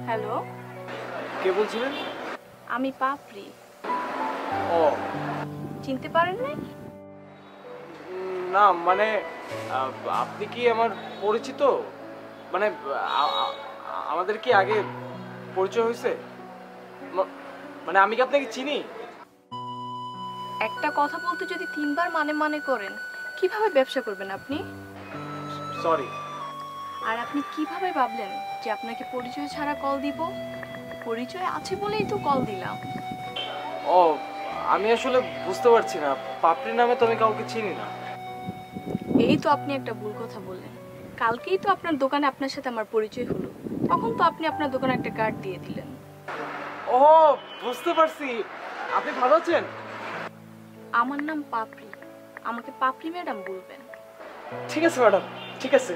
Hello, কে বলছিলেন? আমি পাপড়ি। ও চিনতে পারেন নাই? না, মানে আপনি কি আমার পরিচিত? মানে আমাদের কি আগে পরিচয় হয়েছে? মানে আমি কি আপনাকে চিনি? একটা কথা বলতে যদি তিনবার মানে মানে করেন, কিভাবে ব্যবসা করবেন আপনি? সরি। আর আপনি কিভাবে ভাবলেন যে আপনাকে পরিচয় ছাড়া কল দিব? পরিচয় আছে বলেই তো কল দিলাম। ও, আমি আসলে বুঝতে পারছি না, পাপড়ি নামে তো আমি কাউকে চিনি না। এই তো আপনি একটা ভুল কথা বললেন। কালকেই তো আপনার দোকানে আপনার সাথে আমার পরিচয় হলো, তখন তো আপনি আপনার দোকানে একটা কার্ড দিয়ে দিলেন। ও, বুঝতে পারছি। আপনি ভালো আছেন? আমার নাম পাপড়ি, আমাকে পাপড়ি ম্যাডাম বলবেন। ঠিক আছে ম্যাডাম, ঠিক আছে।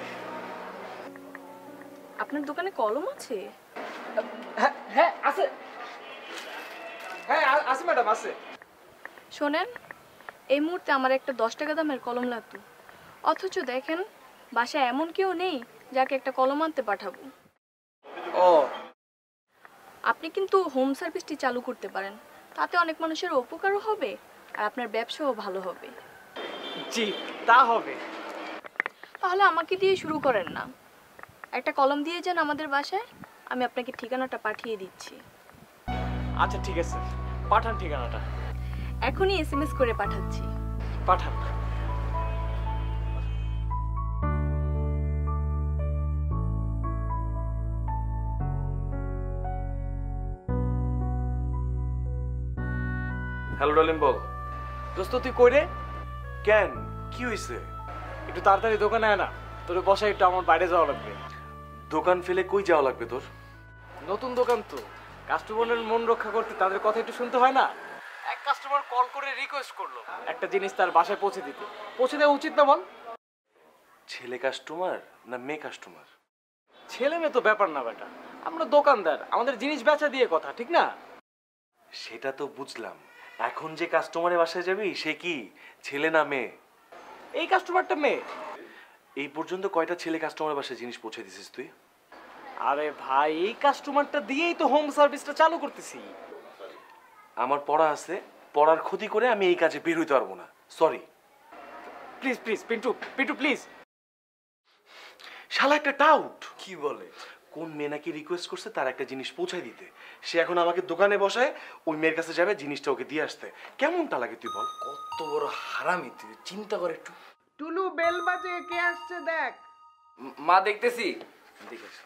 আপনার দোকানে কলম আছে? হ্যাঁ হ্যাঁ আছে। হ্যাঁ আছে ম্যাডাম, আছে। শোনেন, এই মুহূর্তে আমার একটা 10 টাকা দামের কলম লাগতো, অথচ দেখেন বাসায় এমন কেউ নেই যাকে একটা কলম আনতে পাঠাবো। ও, আপনি কিন্তু হোম সার্ভিসটি চালু করতে পারেন, তাতে অনেক মানুষের উপকারও হবে আর আপনার ব্যবসাও ভালো হবে। জি, তা হবে। তাহলে আমাকে দিয়ে শুরু করেন না, একটা কলম দিয়ে যান আমাদের বাসায়, আমি আপনাকে ঠিকানাটা পাঠিয়ে দিচ্ছি। আচ্ছা ঠিক আছে, পাঠান ঠিকানাটা। এখনই SMS করে পাঠাচ্ছি। পাঠান। হ্যালো ডালিম, বল। দোস্ত তুই কই রে? কেন, কি হয়েছে? একটু তাড়াতাড়ি দোকানে আয় না, তোর বসায় একটু আমার বাইরে যাওয়া লাগবে। দোকান ফেলে কই যাওয়া লাগবে তোর? নতুন দোকান তো, কাস্টমারের মন রক্ষা করতে তাদের কথা একটু শুনতে হয় না। এক কাস্টমার কল করে রিকোয়েস্ট করলো একটা জিনিস তার বাসায় পৌঁছে দিতে। পৌঁছে দেওয়া উচিত না বল? ছেলে কাস্টমার না মেয়ে কাস্টমার? ছেলে মেয়ে তো ব্যাপার না বেটা, আমরা দোকানদার, আমাদের জিনিস বেচা দিয়ে কথা, ঠিক না? সেটা তো বুঝলাম, এখন যে কাস্টমারের বাসায় যাবি সে কি ছেলে না মেয়ে? এই কাস্টমারটা মেয়ে। এই পর্যন্ত কয়টা ছেলে কাস্টমারের বাসায় জিনিস পৌঁছে দিছিস তুই? আরে ভাই, এই কাস্টমারটা দিয়েই তো হোম সার্ভিসটা চালু করতেছি। আমার পড়া আছে, পড়ার ক্ষতি করে আমি এই কাজে বের হইতে পারবো না, sorry. Please please Pintu, Pintu please. শালা একটা টাউট। কি বলে? কোন মেয়ে নাকি রিকোয়েস্ট করছে তার একটা জিনিস পৌঁছায় দিতে, সে এখন আমাকে দোকানে বসায় ওই মেয়ের কাছে যাবে জিনিসটা ওকে দিয়ে আসতে। কেমনটা লাগে তুই বল? কত বড় হারামি তুই, চিন্তা করে একটু। টুলু বেল বাজে, কে আসছে দেখ। মা দেখতেছি। ঠিক আছে।